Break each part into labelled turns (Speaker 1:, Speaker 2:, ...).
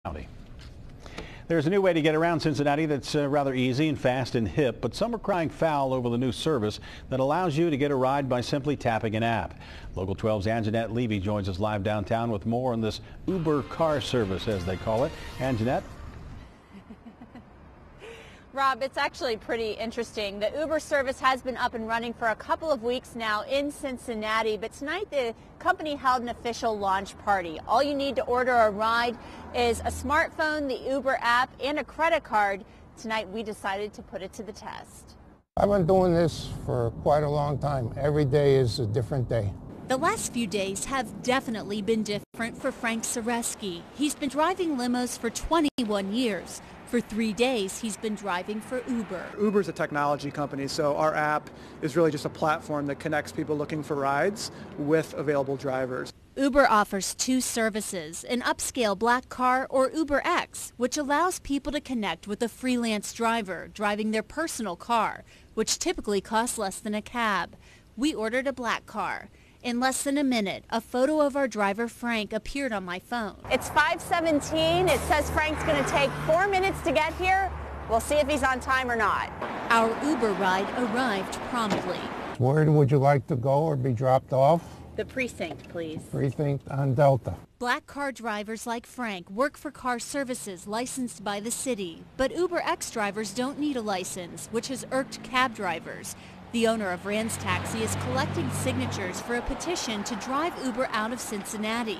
Speaker 1: County. There's a new way to get around Cincinnati that's rather easy and fast and hip, but some are crying foul over the new service that allows you to get a ride by simply tapping an app. Local 12's Angenette Levy joins us live downtown with more on this Uber car service, as they call it. Angenette?
Speaker 2: Rob, it's actually pretty interesting. The Uber service has been up and running for a couple of weeks now in Cincinnati, but tonight the company held an official launch party. All you need to order a ride is a smartphone, the Uber app, and a credit card. Tonight we decided to put it to the test.
Speaker 3: I've been doing this for quite a long time. Every day is a different day.
Speaker 4: The last few days have definitely been different for Frank Sereski. He's been driving limos for 21 years. For 3 days, he's been driving for Uber.
Speaker 5: Uber's a technology company, so our app is really just a platform that connects people looking for rides with available drivers.
Speaker 4: Uber offers two services, an upscale black car or uberX, which allows people to connect with a freelance driver driving their personal car, which typically costs less than a cab. We ordered a black car. In less than a minute, a photo of our driver Frank appeared on my phone.
Speaker 2: It's 5:17. It says Frank's going to take 4 minutes to get here. We'll see if he's on time or not.
Speaker 4: Our Uber ride arrived promptly.
Speaker 3: Where would you like to go or be dropped off?
Speaker 2: The precinct, please.
Speaker 3: Precinct on Delta.
Speaker 4: Black car drivers like Frank work for car services licensed by the city, but UberX drivers don't need a license, which has irked cab drivers. The owner of Rand's Taxi is collecting signatures for a petition to drive Uber out of Cincinnati.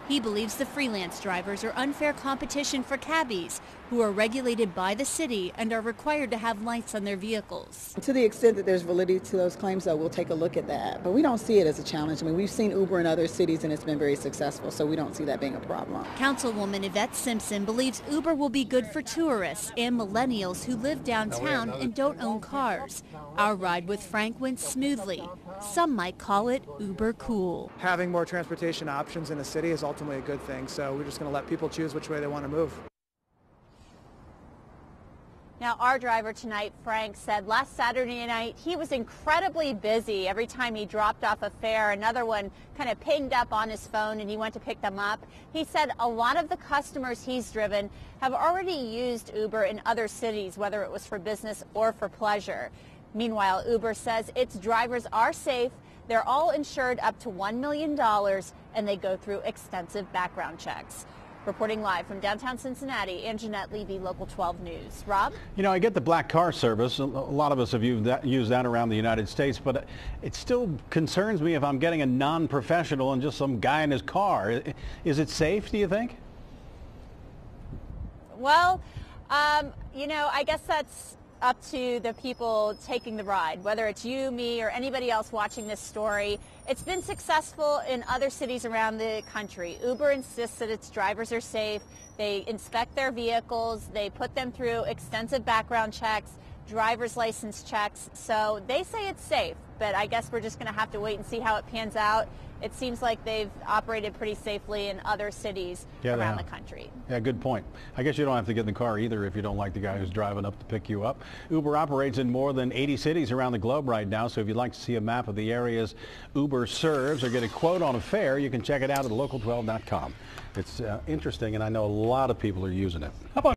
Speaker 4: He believes the freelance drivers are unfair competition for cabbies, who are regulated by the city and are required to have lights on their vehicles.
Speaker 6: To the extent that there's validity to those claims, though, we'll take a look at that. But we don't see it as a challenge. I mean, we've seen Uber in other cities and it's been very successful, so we don't see that being a problem.
Speaker 4: Councilwoman Yvette Simpson believes Uber will be good for tourists and millennials who live downtown and don't own cars. Our ride with Frank went smoothly. Some might call it Uber cool.
Speaker 5: Having more transportation options in a city is ultimately a good thing, so we're just going to let people choose which way they want to move.
Speaker 2: Now, our driver tonight, Frank, said last Saturday night he was incredibly busy. Every time he dropped off a fare, another one kind of pinged up on his phone and he went to pick them up. He said a lot of the customers he's driven have already used Uber in other cities, whether it was for business or for pleasure. Meanwhile, Uber says its drivers are safe. They're all insured up to $1 million and they go through extensive background checks. Reporting live from downtown Cincinnati, Angenette Levy, Local 12 News. Rob?
Speaker 1: You know, I get the black car service. A lot of us have used that around the United States, but it still concerns me if I'm getting a non-professional and just some guy in his car. Is it safe, do you think?
Speaker 2: Well, you know, I guess that's up to the people taking the ride, whether it's you, me, or anybody else watching this story. It's been successful in other cities around the country. Uber insists that its drivers are safe. They inspect their vehicles. They put them through extensive background checks, driver's license checks. So they say it's safe, but I guess we're just going to have to wait and see how it pans out. It seems like they've operated pretty safely in other cities around the country.
Speaker 1: Yeah, good point. I guess you don't have to get in the car either if you don't like the guy who's driving up to pick you up. Uber operates in more than 80 cities around the globe right now, so if you'd like to see a map of the areas Uber serves or get a quote on a fare, you can check it out at local12.com. It's interesting, and I know a lot of people are using it. How about